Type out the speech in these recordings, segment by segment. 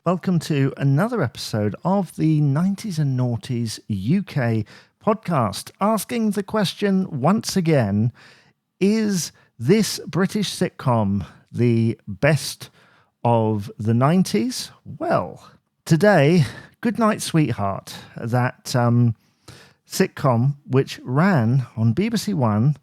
Welcome to another episode of the 90s and Noughties UK podcast, asking the question once again, is this British sitcom the best of the 90s? Well, today, Goodnight Sweetheart, that sitcom which ran on BBC One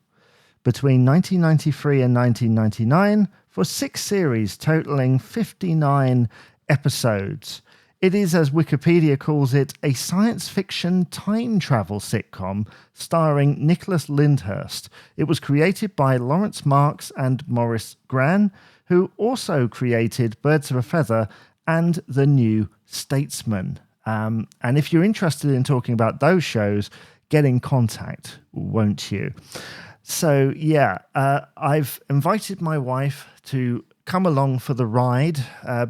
between 1993 and 1999 for 6 series totaling 59 episodes. It is, as Wikipedia calls it, a science fiction time travel sitcom starring Nicholas Lyndhurst. It was created by Laurence and Maurice Gran, who also created Birds of a Feather and The New Statesman. And if you're interested in talking about those shows, get in contact, won't you? So, I've invited my wife to come along for the ride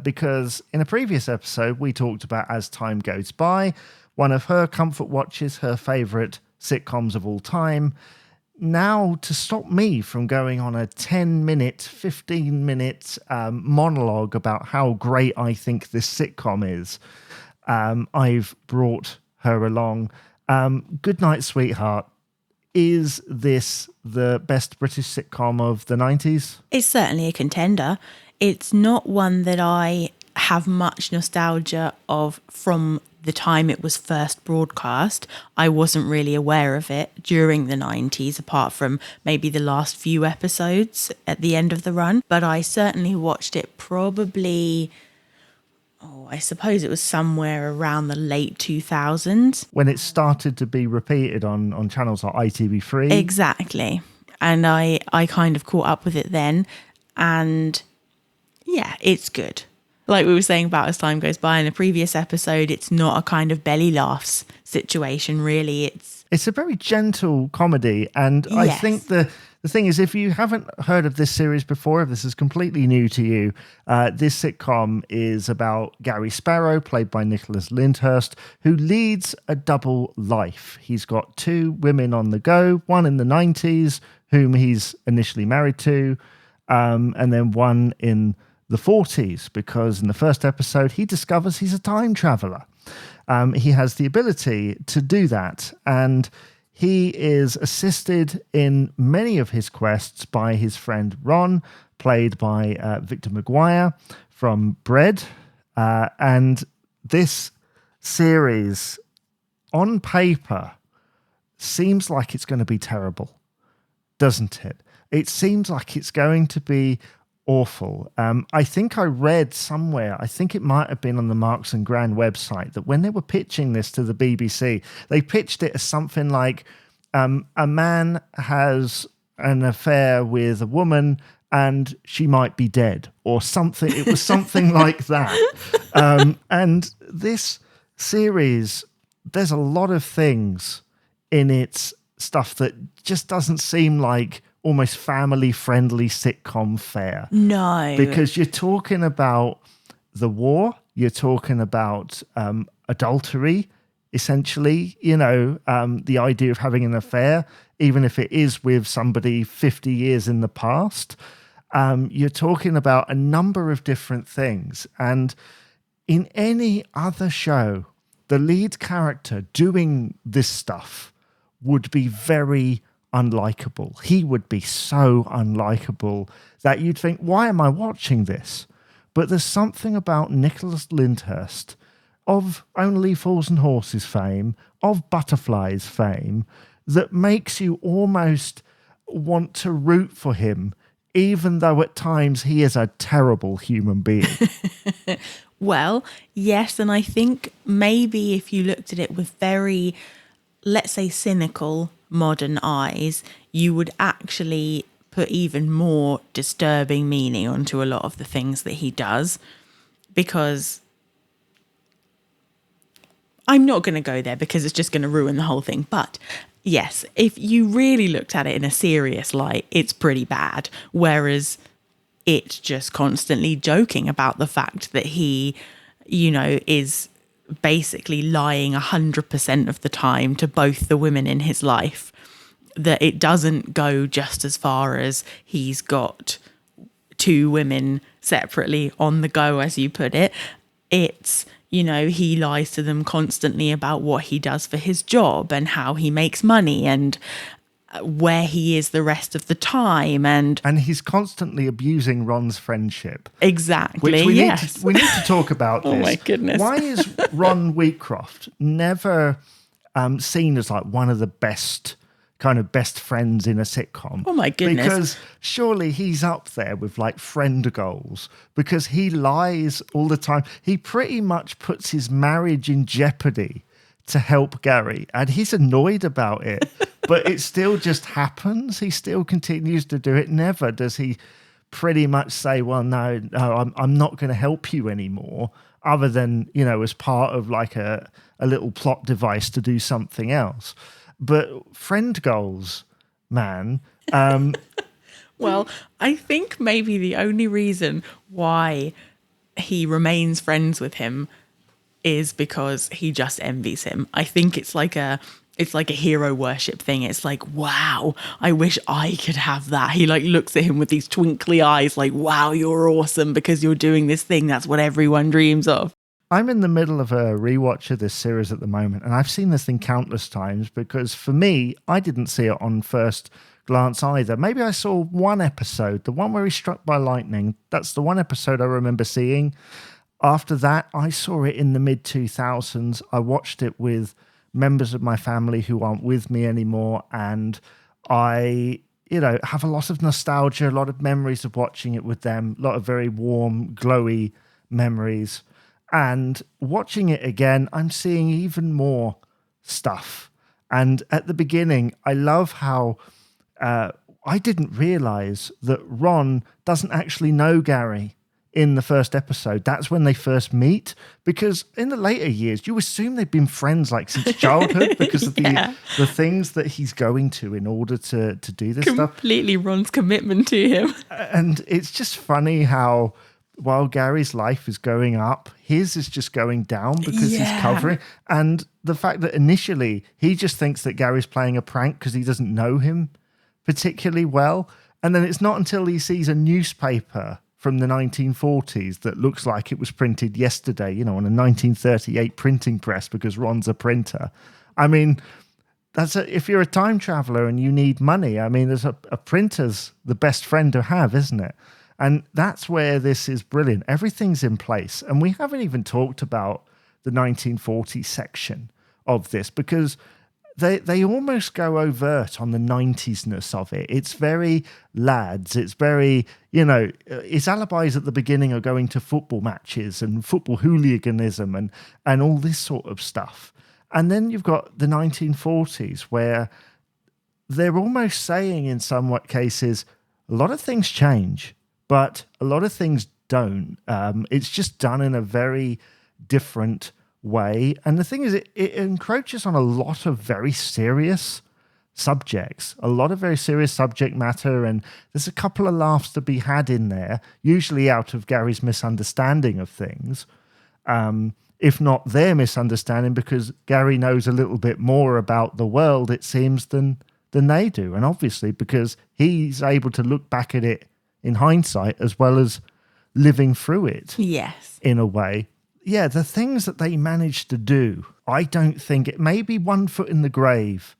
because in a previous episode, we talked about As Time Goes By, one of her comfort watches, her favourite sitcoms of all time. Now, to stop me from going on a 10-minute, 15-minute monologue about how great I think this sitcom is, I've brought her along. Goodnight Sweetheart. Is this the best British sitcom of the 90s? It's certainly a contender. It's not one that I have much nostalgia of from the time it was first broadcast. I wasn't really aware of it during the 90s, apart from maybe the last few episodes at the end of the run. But I certainly watched it probably... I suppose it was somewhere around the late 2000s. When it started to be repeated on channels like ITV3. Exactly. And I kind of caught up with it then. And yeah, it's good. Like we were saying about As Time Goes By in a previous episode, it's not a kind of belly laughs situation, really. It's a very gentle comedy. And yes. I think the thing is, if you haven't heard of this series before, if this is completely new to you, this sitcom is about Gary Sparrow, played by Nicholas Lyndhurst, who leads a double life. He's got 2 women on the go, one in the 90s, whom he's initially married to, and then one in the 40s, because in the first episode, he discovers he's a time traveler. He has the ability to do that, and he is assisted in many of his quests by his friend Ron, played by Victor McGuire from Bread. And this series, on paper, seems like it's going to be terrible, doesn't it? It seems like it's going to be awful. I think I read somewhere, I think it might have been on the Marks and Gran website, that when they were pitching this to the BBC, they pitched it as something like a man has an affair with a woman and she might be dead, or something. It was something like that. And this series, there's a lot of things in its stuff that just doesn't seem like almost family-friendly sitcom fare. No. Because you're talking about the war, you're talking about adultery, essentially, the idea of having an affair, even if it is with somebody 50 years in the past. You're talking about a number of different things. And in any other show, the lead character doing this stuff would be very unlikable. He would be so unlikable that you'd think, why am I watching this? But there's something about Nicholas Lyndhurst, of Only Fools and Horses fame, of Butterflies fame, that makes you almost want to root for him, even though at times he is a terrible human being. Well, yes, and I think maybe if you looked at it with very, let's say, cynical modern eyes, you would actually put even more disturbing meaning onto a lot of the things that he does, because I'm not going to go there because it's just going to ruin the whole thing. But yes, if you really looked at it in a serious light, it's pretty bad. Whereas it's just constantly joking about the fact that he, is basically lying 100% of the time to both the women in his life, that it doesn't go just as far as he's got 2 women separately on the go, as you put it. It's, he lies to them constantly about what he does for his job and how he makes money and where he is the rest of the time. And he's constantly abusing Ron's friendship. Exactly, which we yes. need to talk about this. Oh my goodness. Why is Ron Wheatcroft never seen as like one of the best friends in a sitcom? Oh my goodness. Because surely he's up there with like friend goals, because he lies all the time. He pretty much puts his marriage in jeopardy to help Gary, and he's annoyed about it, but it still just happens. He still continues to do it. Never does he pretty much say, well, no, I'm not going to help you anymore, other than, as part of like a little plot device to do something else. But friend goals, man. Well, I think maybe the only reason why he remains friends with him is because he just envies him. I think it's like a hero worship thing. It's like, wow, I wish I could have that. He like looks at him with these twinkly eyes like, wow, you're awesome because you're doing this thing. That's what everyone dreams of. I'm in the middle of a rewatch of this series at the moment, and I've seen this thing countless times because for me, I didn't see it on first glance either. Maybe I saw one episode, the one where he's struck by lightning. That's the one episode I remember seeing. After that, I saw it in the mid-2000s. I watched it with members of my family who aren't with me anymore, and I, have a lot of nostalgia, a lot of memories of watching it with them, a lot of very warm, glowy memories. And watching it again, I'm seeing even more stuff. And at the beginning, I love how I didn't realize that Ron doesn't actually know Gary in the first episode. That's when they first meet, because in the later years you assume they've been friends like since childhood because of the things that he's going to in order to do this stuff. Completely Ron's commitment to him. And it's just funny how while Gary's life is going up, his is just going down because he's covering. And the fact that initially he just thinks that Gary's playing a prank because he doesn't know him particularly well, and then it's not until he sees a newspaper from the 1940s that looks like it was printed yesterday, on a 1938 printing press because Ron's a printer. I mean, if you're a time traveler and you need money, I mean, there's a printer's the best friend to have, isn't it? And that's where this is brilliant. Everything's in place. And we haven't even talked about the 1940 section of this because they almost go overt on the 90s-ness of it. It's very lads. It's very, his alibis at the beginning are going to football matches and football hooliganism and all this sort of stuff. And then you've got the 1940s where they're almost saying in some cases, a lot of things change, but a lot of things don't. It's just done in a very different way. And the thing is, it encroaches on a lot of very serious subjects, a lot of very serious subject matter, and there's a couple of laughs to be had in there, usually out of Gary's misunderstanding of things, if not their misunderstanding, because Gary knows a little bit more about the world, it seems, than they do. And obviously because he's able to look back at it in hindsight as well as living through it. Yes. In a way. Yeah, the things that they managed to do, I don't think it. Maybe One Foot in the Grave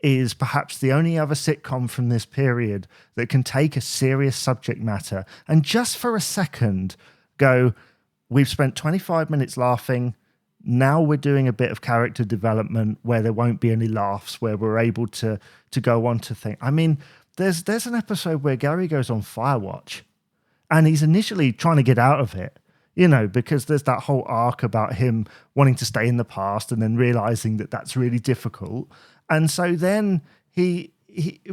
is perhaps the only other sitcom from this period that can take a serious subject matter and just for a second go, we've spent 25 minutes laughing, now we're doing a bit of character development where there won't be any laughs, where we're able to go on to think. I mean, there's an episode where Gary goes on Firewatch and he's initially trying to get out of it, because there's that whole arc about him wanting to stay in the past and then realizing that that's really difficult. And so then he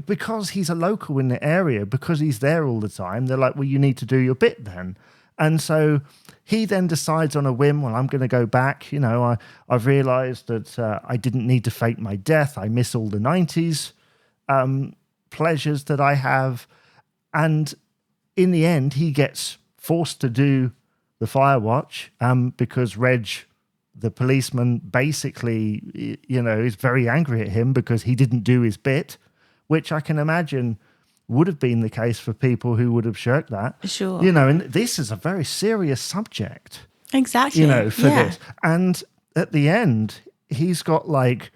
because he's a local in the area, because he's there all the time, they're like, well, you need to do your bit then. And so he then decides on a whim, well, I'm going to go back. I've realized that I didn't need to fake my death. I miss all the 90s pleasures that I have. And in the end, he gets forced to do the Firewatch because Reg, the policeman, basically, is very angry at him because he didn't do his bit, which I can imagine would have been the case for people who would have shirked that. Sure. And this is a very serious subject. Exactly. for this. And at the end, he's got like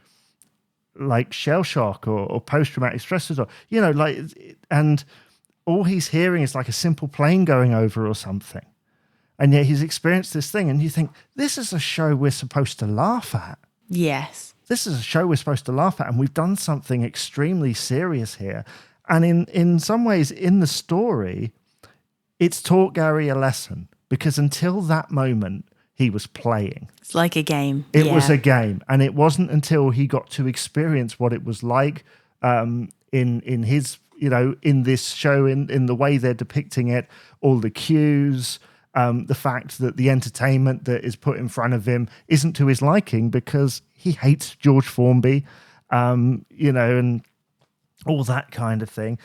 shell shock or post-traumatic stress disorder, and all he's hearing is like a simple plane going over or something. And yet he's experienced this thing, and you think, this is a show we're supposed to laugh at. Yes. This is a show we're supposed to laugh at, and we've done something extremely serious here. And in some ways, in the story, it's taught Gary a lesson, because until that moment, he was playing. It's like a game. It was a game. And it wasn't until he got to experience what it was like in his, in this show, in the way they're depicting it, all the cues, the fact that the entertainment that is put in front of him isn't to his liking because he hates George Formby, and all that kind of thing.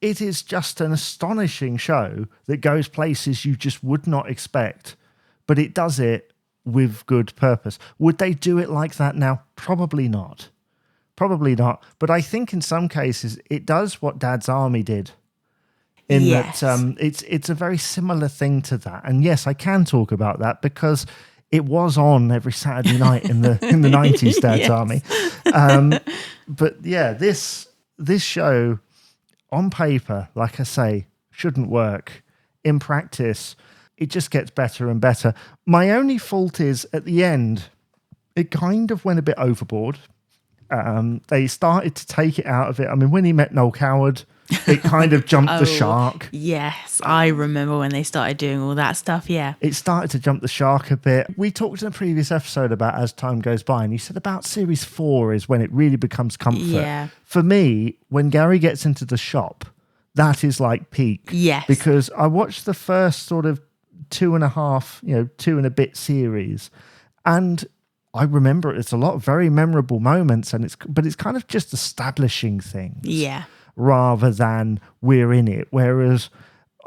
It is just an astonishing show that goes places you just would not expect, but it does it with good purpose. Would they do it like that now? Probably not. Probably not. But I think in some cases it does what Dad's Army did. In that it's a very similar thing to that. And yes, I can talk about that because it was on every Saturday night in the 90s, Dad's Army. But yeah, this show on paper, like I say, shouldn't work. In practice, it just gets better and better. My only fault is at the end, it kind of went a bit overboard. They started to take it out of it. I mean, when he met Noel Coward, it kind of jumped the shark. Yes, I remember when they started doing all that stuff, yeah. It started to jump the shark a bit. We talked in a previous episode about as time goes by, and you said about series 4 is when it really becomes comfort. Yeah. For me, when Gary gets into the shop, that is like peak. Yes. Because I watched the first sort of 2.5, 2 and a bit series, and I remember it's a lot of very memorable moments, but it's kind of just establishing things. Yeah. Rather than we're in it. Whereas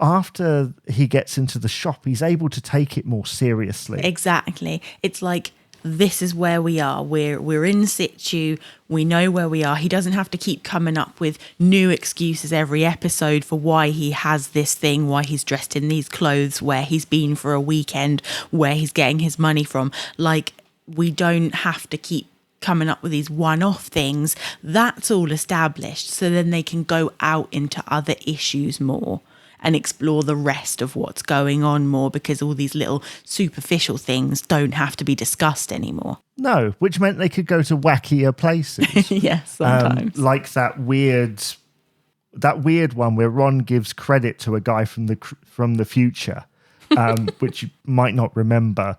after he gets into the shop, he's able to take it more seriously. Exactly. It's like, this is where we are. We're in situ. We know where we are. He doesn't have to keep coming up with new excuses every episode for why he has this thing, why he's dressed in these clothes, where he's been for a weekend, where he's getting his money from. Like, we don't have to keep coming up with these one-off things. That's all established, so then they can go out into other issues more and explore the rest of what's going on more, because all these little superficial things don't have to be discussed anymore. No, which meant they could go to wackier places. Yes, sometimes. Like that weird one where Ron gives credit to a guy from the future, which you might not remember.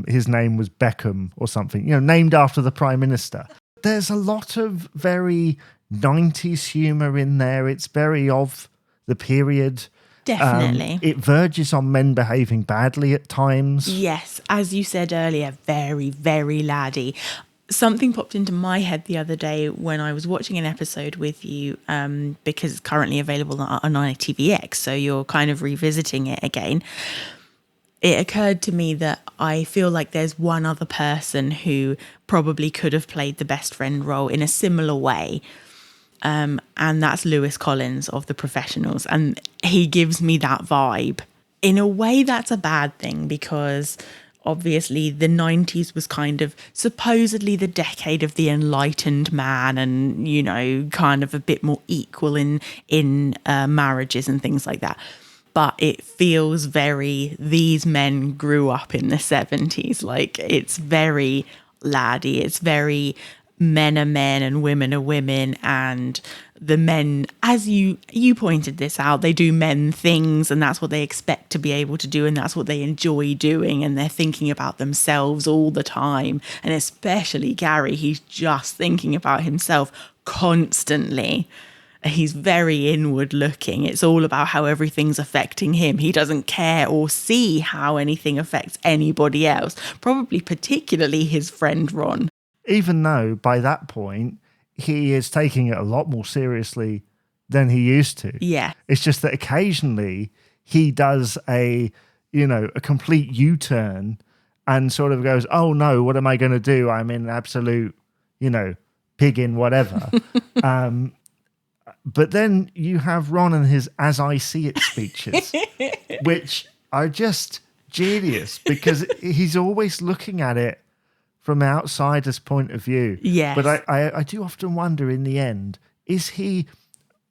His name was Beckham or something, named after the Prime Minister. There's a lot of very 90s humour in there. It's very of the period. Definitely. It verges on men behaving badly at times. Yes, as you said earlier, very, very laddie. Something popped into my head the other day when I was watching an episode with you, because it's currently available on ITVX, so you're kind of revisiting it again. It occurred to me that I feel like there's one other person who probably could have played the best friend role in a similar way. And that's Lewis Collins of The Professionals. And he gives me that vibe. In a way, that's a bad thing, because obviously the 90s was kind of supposedly the decade of the enlightened man and, kind of a bit more equal in marriages and things like that. But it feels very, these men grew up in the 70s. Like, it's very laddie. It's very men are men and women are women. And the men, as you pointed this out, they do men things, and that's what they expect to be able to do, and that's what they enjoy doing. And they're thinking about themselves all the time. And especially Gary, he's just thinking about himself constantly. He's very inward looking. It's all about how everything's affecting him. He doesn't care or see how anything affects anybody else, probably particularly his friend Ron. Even though by that point, he is taking it a lot more seriously than he used to. Yeah. It's just that occasionally he does a complete U-turn and sort of goes, oh no, what am I going to do? I'm in absolute, pig in whatever. But then you have Ron and his "as I see it" speeches, which are just genius because he's always looking at it from an outsider's point of view. Yes. But I do often wonder in the end, is he,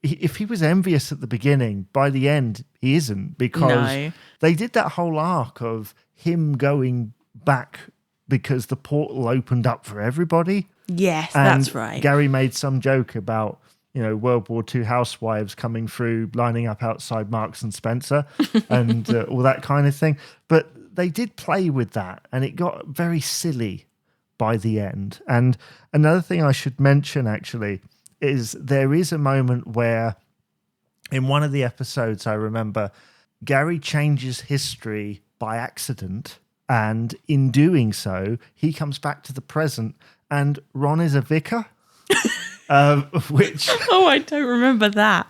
if he was envious at the beginning, by the end, he isn't, because they did that whole arc of him going back because the portal opened up for everybody. Yes, And that's right. Gary made some joke about, World War II housewives coming through, lining up outside Marks and Spencer and all that kind of thing. But they did play with that, and it got very silly by the end. And another thing I should mention, actually, is there is a moment where in one of the episodes, I remember, Gary changes history by accident. And in doing so, he comes back to the present, and Ron is a vicar. Which I don't remember that.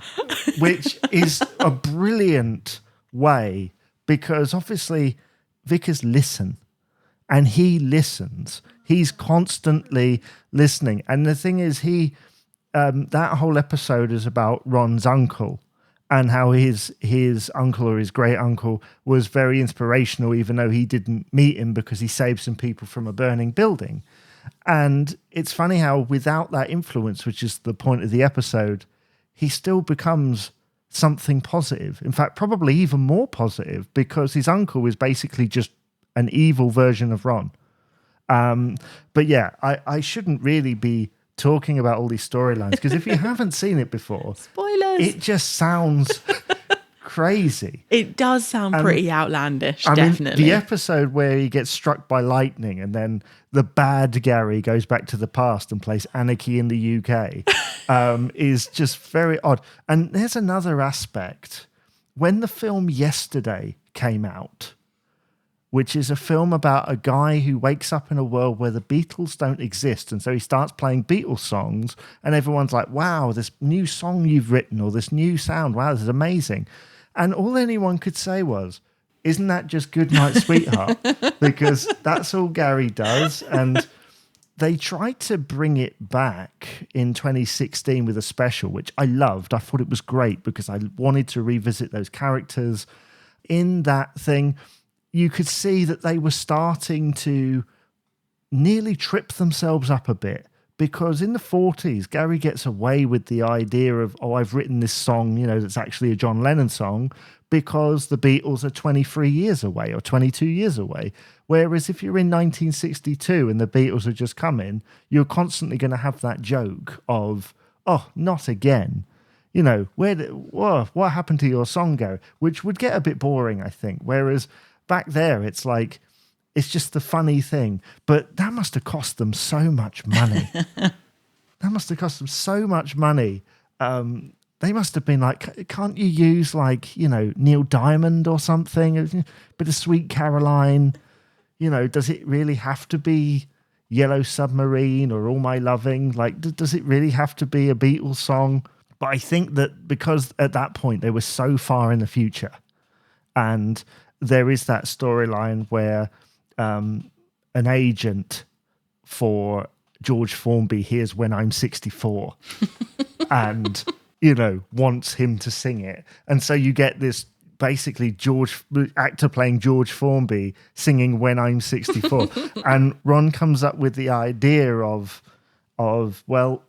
Which is a brilliant way, because obviously vicars listen, and he listens. He's constantly listening, and the thing is, that whole episode is about Ron's uncle and how his uncle or his great uncle was very inspirational, even though he didn't meet him because he saved some people from a burning building. And it's funny how without that influence, which is the point of the episode, he still becomes something positive. In fact, probably even more positive, because his uncle is basically just an evil version of Ron. But yeah, I shouldn't really be talking about all these storylines, because if you haven't seen it before, spoilers, it just sounds crazy. It does sound pretty outlandish, I definitely. mean, the episode where he gets struck by lightning and then the bad Gary goes back to the past and plays Anarchy in the UK is just very odd. And there's another aspect. When the film Yesterday came out, which is a film about a guy who wakes up in a world where the Beatles don't exist, and so he starts playing Beatles songs, and everyone's like, wow, this new song you've written, or this new sound, wow, this is amazing. And all anyone could say was, isn't that just Goodnight Sweetheart? Because that's all Gary does. And they tried to bring it back in 2016 with a special, which I loved. I thought it was great because I wanted to revisit those characters. In that thing, you could see that they were starting to nearly trip themselves up a bit, because in the 40s, Gary gets away with the idea of, I've written this song, that's actually a John Lennon song, because the Beatles are 23 years away or 22 years away. Whereas if you're in 1962 and the Beatles are just coming, you're constantly going to have that joke of, not again. What happened to your song, Gary? Which would get a bit boring, I think. Whereas back there, it's like, it's just the funny thing. But that must have cost them so much money. They must have been like, can't you use Neil Diamond or something? A bit of Sweet Caroline. Does it really have to be Yellow Submarine or All My Loving? Does it really have to be a Beatles song? But I think that because at that point they were so far in the future, and there is that storyline where an agent for George Formby hears When I'm 64 and, wants him to sing it. And so you get this basically actor playing George Formby singing When I'm 64. And Ron comes up with the idea of, well,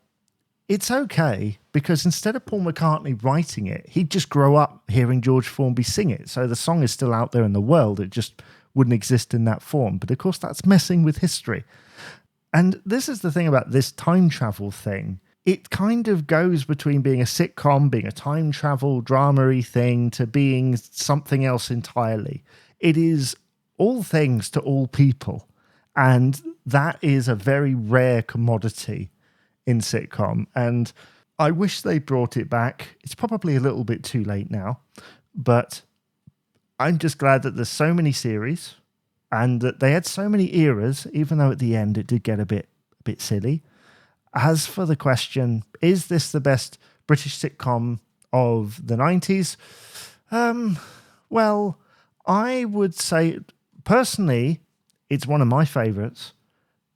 it's okay, because instead of Paul McCartney writing it, he'd just grow up hearing George Formby sing it. So the song is still out there in the world. It just wouldn't exist in that form. But of course, that's messing with history. And this is the thing about this time travel thing. It kind of goes between being a sitcom, being a time travel drama-y thing, to being something else entirely. It is all things to all people. And that is a very rare commodity in sitcom. And I wish they brought it back. It's probably a little bit too late now, but I'm just glad that there's so many series and that they had so many eras, even though at the end it did get a bit silly. As for the question, is this the best British sitcom of the 90s? Well, I would say, personally, it's one of my favourites,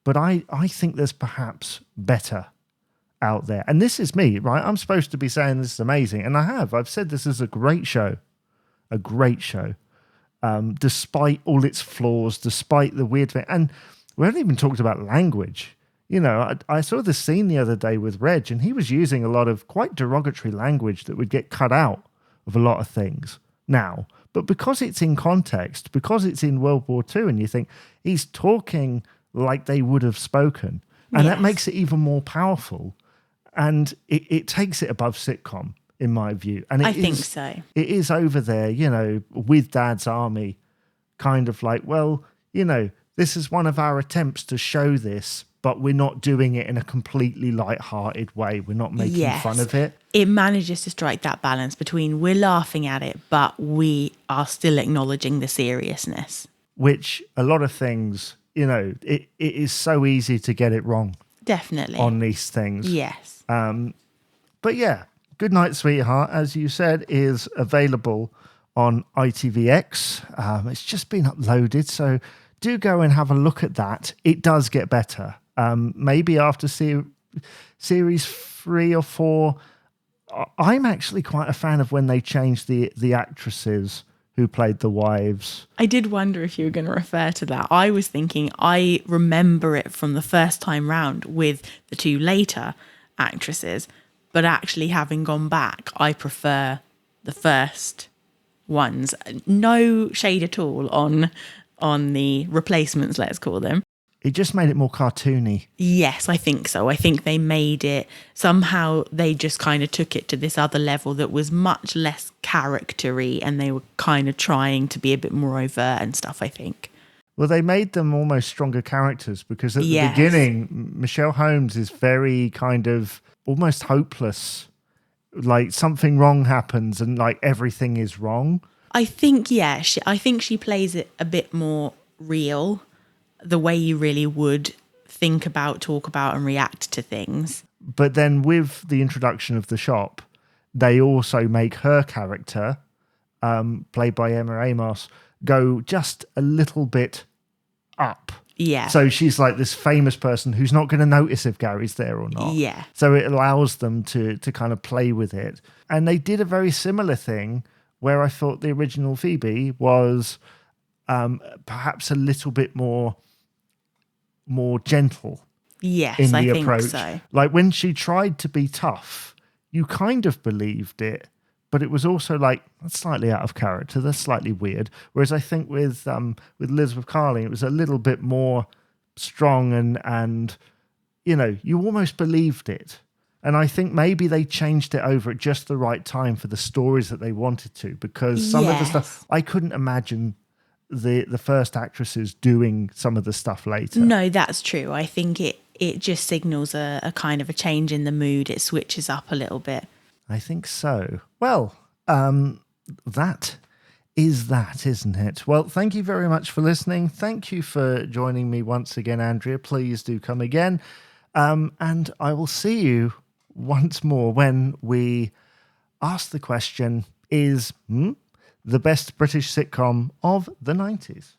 but I think there's perhaps better out there. And this is me, right? I'm supposed to be saying this is amazing, and I have. I've said this is a great show. A great show. despite all its flaws, despite the weird thing. And we haven't even talked about language. You know, I saw this scene the other day with Reg, and he was using a lot of quite derogatory language that would get cut out of a lot of things now. But because it's in context, because it's in World War II, and you think he's talking like they would have spoken, and that makes it even more powerful. And it takes it above sitcom, in my view. And I think so. It is over there, you know, with Dad's Army, kind of like, well, you know, this is one of our attempts to show this, but we're not doing it in a completely light-hearted way. We're not making fun of it. It manages to strike that balance between we're laughing at it, but we are still acknowledging the seriousness. Which a lot of things, you know, it is so easy to get it wrong. Definitely. On these things. Yes. But yeah, Goodnight Sweetheart, as you said, is available on ITVX. It's just been uploaded, so do go and have a look at that. It does get better. Maybe after series 3 or 4, I'm actually quite a fan of when they changed the actresses who played the wives. I did wonder if you were going to refer to that. I was thinking I remember it from the first time round with the 2 later actresses, but actually having gone back, I prefer the first ones. No shade at all on the replacements, let's call them. It just made it more cartoony. Yes, I think so. I think they made it, somehow they just kind of took it to this other level that was much less character-y, and they were kind of trying to be a bit more overt and stuff, I think. Well, they made them almost stronger characters, because at the beginning, Michelle Holmes is very kind of almost hopeless. Like something wrong happens and like everything is wrong. I think, I think she plays it a bit more real, the way you really would think about, talk about and react to things. But then with the introduction of the shop, they also make her character, played by Amos, go just a little bit up. Yeah. So she's like this famous person who's not going to notice if Gary's there or not. Yeah. So it allows them to kind of play with it. And they did a very similar thing where I thought the original Phoebe was perhaps a little bit more gentle. Yes, in the I approach. think so. Like when she tried to be tough, you kind of believed it, but it was also like, that's slightly out of character. That's slightly weird. Whereas I think with Elizabeth Carling, it was a little bit more strong and you know, you almost believed it. And I think maybe they changed it over at just the right time for the stories that they wanted to, because some of the stuff, I couldn't imagine the first actresses doing some of the stuff later. No, that's true. I think it just signals a kind of a change in the mood. It switches up a little bit. I think so. Well, that is that, isn't it? Well, thank you very much for listening. Thank you for joining me once again, Andrea. Please do come again. And I will see you once more when we ask the question, is the best British sitcom of the 90s?